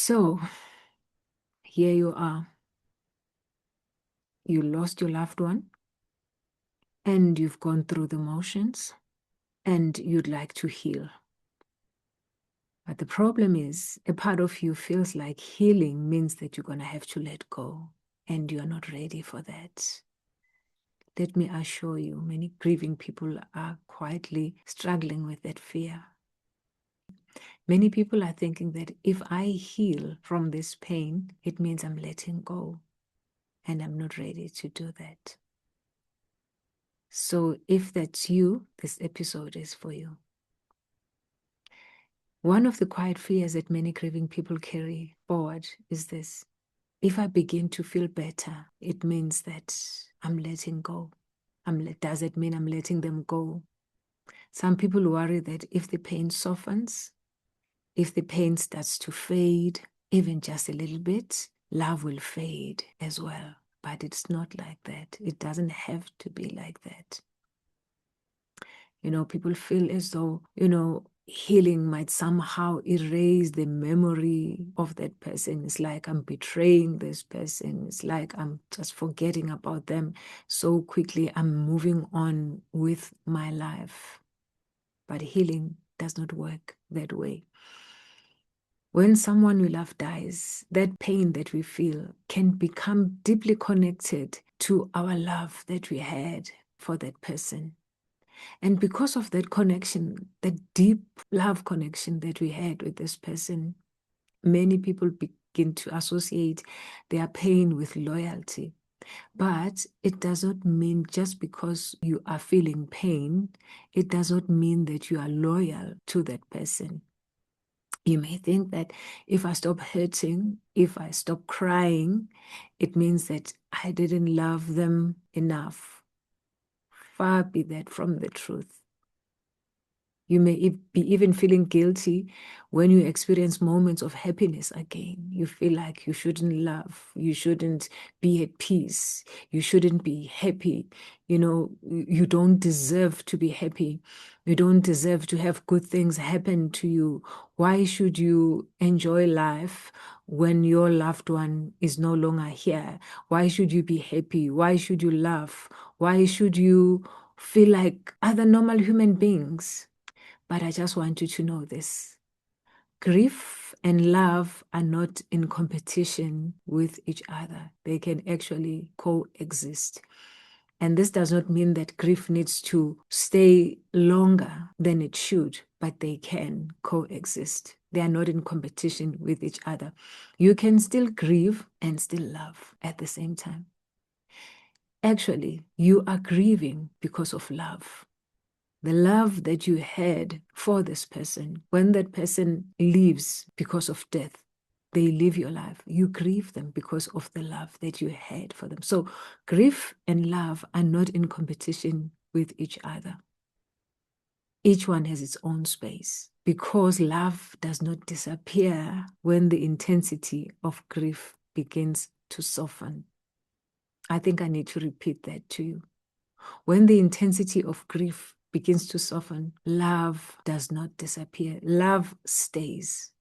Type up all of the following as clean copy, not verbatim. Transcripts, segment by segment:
So here you are. You lost your loved one and you've gone through the motions and you'd like to heal. But the problem is, a part of you feels like healing means that you're going to have to let go, and you're not ready for that. Let me assure you, many grieving people are quietly struggling with that fear. Many people are thinking that if I heal from this pain, it means I'm letting go, and I'm not ready to do that. So if that's you, this episode is for you. One of the quiet fears that many grieving people carry forward is this: if I begin to feel better, it means that I'm letting go. Does it mean I'm letting them go? Some people worry that if the pain softens, if the pain starts to fade, even just a little bit, love will fade as well. But it's not like that. It doesn't have to be like that. People feel as though, healing might somehow erase the memory of that person. It's like I'm betraying this person. It's like I'm just forgetting about them so quickly. I'm moving on with my life. But healing does not work that way. When someone we love dies, that pain that we feel can become deeply connected to our love that we had for that person. And because of that connection, that deep love connection that we had with this person, many people begin to associate their pain with loyalty. But it does not mean just because you are feeling pain, it does not mean that you are loyal to that person. You may think that if I stop hurting, if I stop crying, it means that I didn't love them enough. Far be that from the truth. You may be even feeling guilty when you experience moments of happiness again. You feel like you shouldn't love, you shouldn't be at peace, you shouldn't be happy. You don't deserve to be happy. You don't deserve to have good things happen to you. Why should you enjoy life when your loved one is no longer here? Why should you be happy? Why should you laugh? Why should you feel like other normal human beings? But I just want you to know this: grief and love are not in competition with each other. They can actually coexist. And this does not mean that grief needs to stay longer than it should, but they can coexist. They are not in competition with each other. You can still grieve and still love at the same time. Actually, you are grieving because of love. The love that you had for this person. When that person leaves because of death, they leave your life. You grieve them because of the love that you had for them. So grief and love are not in competition with each other. Each one has its own space, because love does not disappear when the intensity of grief begins to soften. I think I need to repeat that to you. When the intensity of grief begins to soften, love does not disappear. Love stays.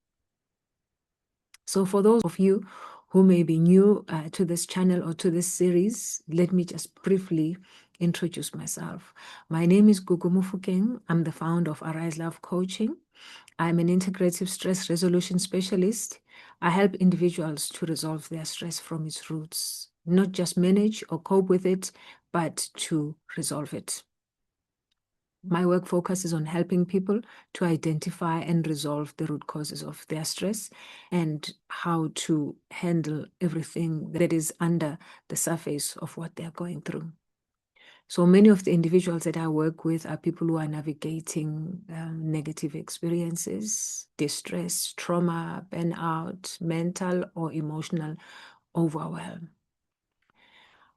So for those of you who may be new to this channel or to this series, let me just briefly introduce myself. My name is Gugu Mufukeng. I'm the founder of Arise Love Coaching. I'm an integrative stress resolution specialist. I help individuals to resolve their stress from its roots, not just manage or cope with it, but to resolve it. My work focuses on helping people to identify and resolve the root causes of their stress and how to handle everything that is under the surface of what they're going through. So many of the individuals that I work with are people who are navigating negative experiences, distress, trauma, burnout, mental or emotional overwhelm.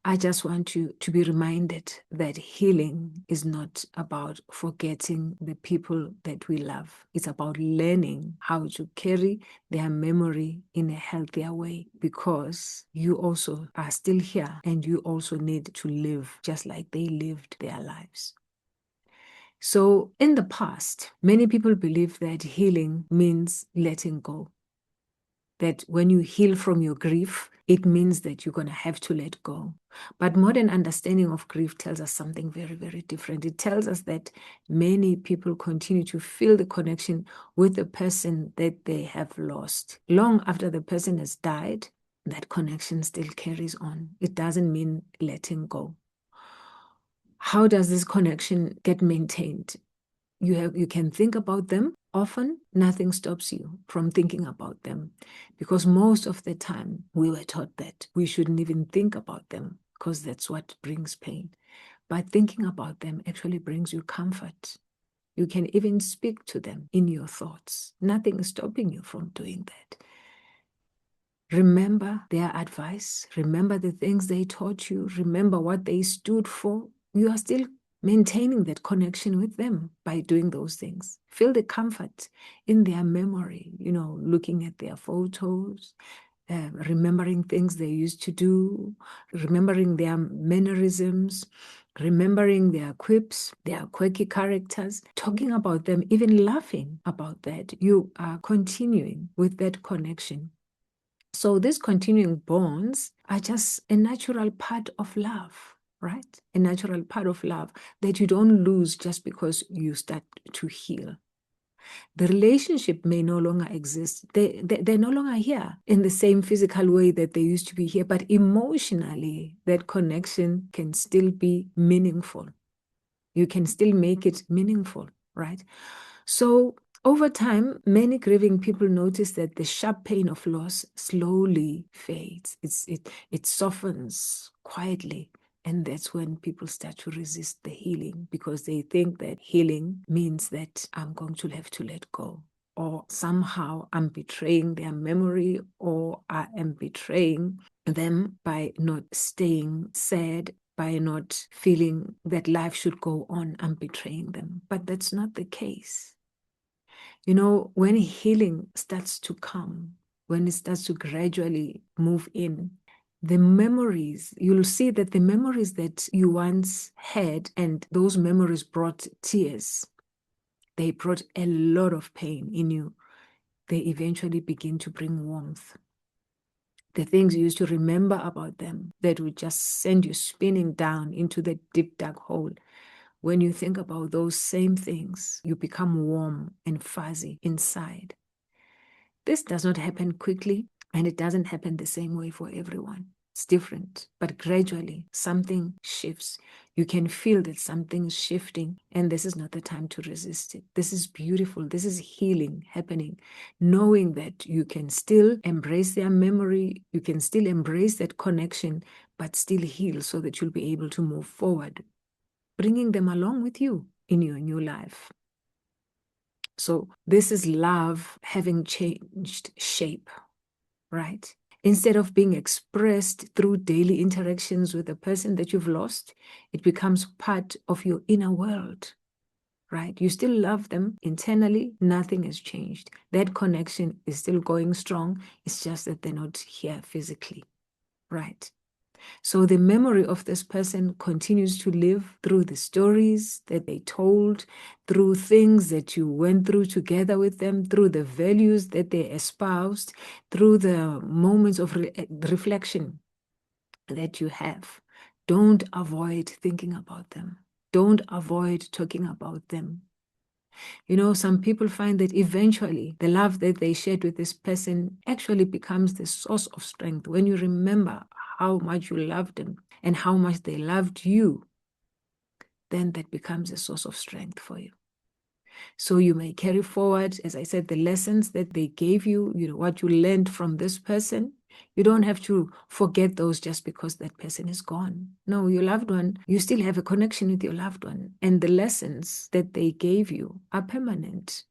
I just want you to be reminded that healing is not about forgetting the people that we love. It's about learning how to carry their memory in a healthier way, because you also are still here and you also need to live just like they lived their lives. So in the past, many people believe that healing means letting go. that when you heal from your grief, it means that you're going to have to let go. But modern understanding of grief tells us something very, very different. It tells us that many people continue to feel the connection with the person that they have lost. Long after the person has died, that connection still carries on. It doesn't mean letting go. How does this connection get maintained? You can think about them often. Nothing stops you from thinking about them, because most of the time we were taught that we shouldn't even think about them because that's what brings pain. But thinking about them actually brings you comfort. You can even speak to them in your thoughts. Nothing is stopping you from doing that. Remember their advice. Remember the things they taught you. Remember what they stood for. You are still maintaining that connection with them by doing those things. Feel the comfort in their memory, looking at their photos, remembering things they used to do, remembering their mannerisms, remembering their quips, their quirky characters, talking about them, even laughing about that. You are continuing with that connection. So these continuing bonds are just a natural part of love, right? A natural part of love that you don't lose just because you start to heal. The relationship may no longer exist. They're no longer here in the same physical way that they used to be here, but emotionally, that connection can still be meaningful. You can still make it meaningful, right? So over time, many grieving people notice that the sharp pain of loss slowly fades. It softens quietly. And that's when people start to resist the healing, because they think that healing means that I'm going to have to let go, or somehow I'm betraying their memory, or I am betraying them by not staying sad, by not feeling that life should go on. I'm betraying them. But that's not the case. When healing starts to come, when it starts to gradually move in, the memories, you'll see that the memories that you once had, and those memories brought tears, they brought a lot of pain in you, they eventually begin to bring warmth. The things you used to remember about them that would just send you spinning down into the deep, dark hole. When you think about those same things, you become warm and fuzzy inside. This does not happen quickly, and it doesn't happen the same way for everyone. It's different, but gradually something shifts. You can feel that something is shifting, and this is not the time to resist it. This is beautiful. This is healing happening. Knowing that you can still embrace their memory, you can still embrace that connection, but still heal so that you'll be able to move forward, bringing them along with you in your new life. So this is love having changed shape, right? Instead of being expressed through daily interactions with the person that you've lost, it becomes part of your inner world, right? You still love them internally. Nothing has changed. That connection is still going strong. It's just that they're not here physically, right? So the memory of this person continues to live through the stories that they told, through things that you went through together with them, through the values that they espoused, through the moments of reflection that you have. Don't avoid thinking about them. Don't avoid talking about them. Some people find that eventually the love that they shared with this person actually becomes the source of strength. When you remember how much you loved them and how much they loved you, then that becomes a source of strength for you. So you may carry forward, as I said, the lessons that they gave you, what you learned from this person. You don't have to forget those just because that person is gone. No, your loved one, you still have a connection with your loved one. And the lessons that they gave you are permanent.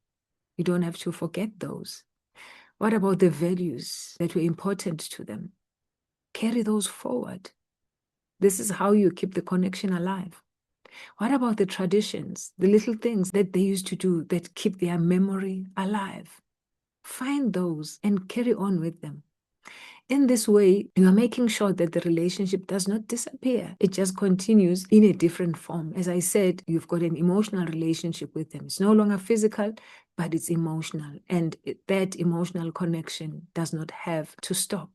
You don't have to forget those. What about the values that were important to them? Carry those forward. This is how you keep the connection alive. What about the traditions, the little things that they used to do that keep their memory alive? Find those and carry on with them. In this way, you are making sure that the relationship does not disappear. It just continues in a different form. As I said, you've got an emotional relationship with them. It's no longer physical, but it's emotional. And that emotional connection does not have to stop.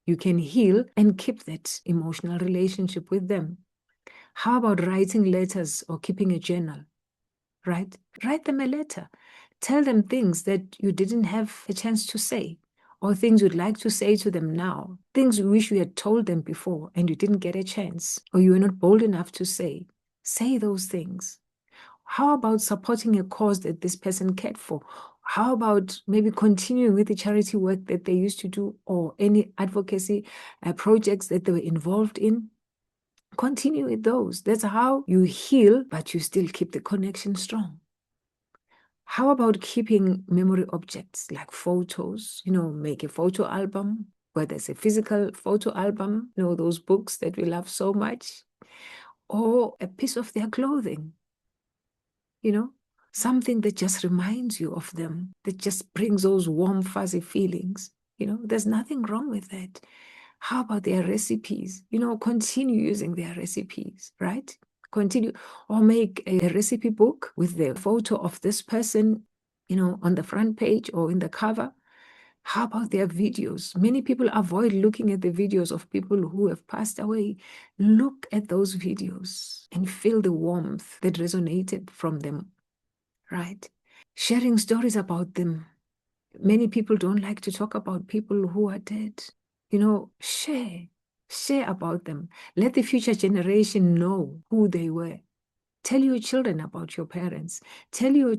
You can heal and keep that emotional relationship with them. How about writing letters or keeping a journal? Right? Write them a letter. Tell them things that you didn't have a chance to say, or things you'd like to say to them now, things you wish you had told them before and you didn't get a chance, or you were not bold enough to say. Say those things. How about supporting a cause that this person cared for? How about maybe continuing with the charity work that they used to do, or any advocacy projects that they were involved in? Continue with those. That's how you heal, but you still keep the connection strong. How about keeping memory objects like photos? Make a photo album, whether it's a physical photo album, those books that we love so much, or a piece of their clothing, something that just reminds you of them, that just brings those warm, fuzzy feelings. There's nothing wrong with that. How about their recipes? Continue using their recipes, right? Continue, or make a recipe book with the photo of this person, on the front page or in the cover. How about their videos? Many people avoid looking at the videos of people who have passed away. Look at those videos and feel the warmth that resonated from them, right? Sharing stories about them. Many people don't like to talk about people who are dead. Share about them. Let the future generation know who they were. Tell your children about your parents. Tell your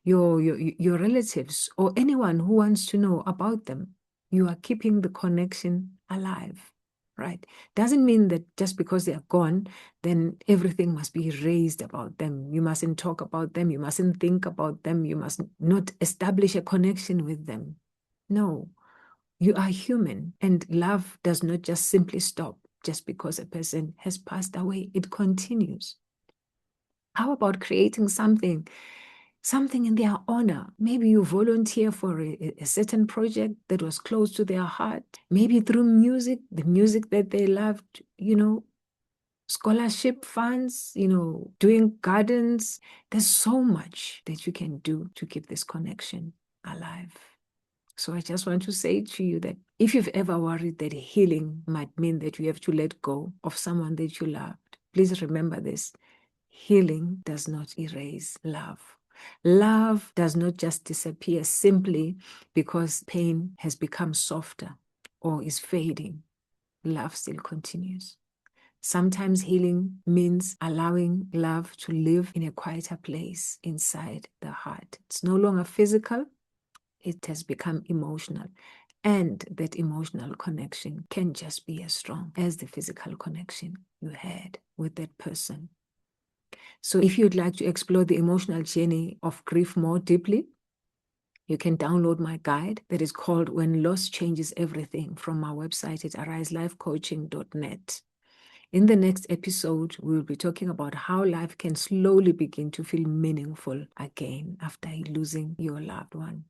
relatives or anyone who wants to know about them. You are keeping the connection alive, right? Doesn't mean that just because they are gone, then everything must be erased about them. You mustn't talk about them. You mustn't think about them. You must not establish a connection with them. No, you are human, and love does not just simply stop just because a person has passed away. It continues. How about creating something in their honor? Maybe you volunteer for a certain project that was close to their heart. Maybe through music, the music that they loved, scholarship funds, doing gardens. There's so much that you can do to keep this connection alive. So I just want to say to you that if you've ever worried that healing might mean that you have to let go of someone that you loved, please remember this. Healing does not erase love. Love does not just disappear simply because pain has become softer or is fading. Love still continues. Sometimes healing means allowing love to live in a quieter place inside the heart. It's no longer physical, it has become emotional. And that emotional connection can just be as strong as the physical connection you had with that person. So if you'd like to explore the emotional journey of grief more deeply, you can download my guide that is called When Loss Changes Everything from my website at ariselifecoaching.net. In the next episode, we'll be talking about how life can slowly begin to feel meaningful again after losing your loved one.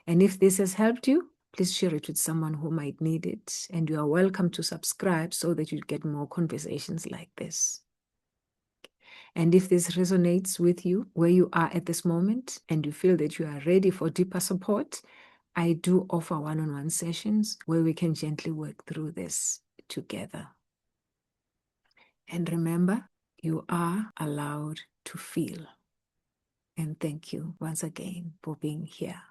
And if this has helped you, please share it with someone who might need it. And you are welcome to subscribe so that you get more conversations like this. And if this resonates with you where you are at this moment and you feel that you are ready for deeper support, I do offer one-on-one sessions where we can gently work through this together. And remember, you are allowed to feel. And thank you once again for being here.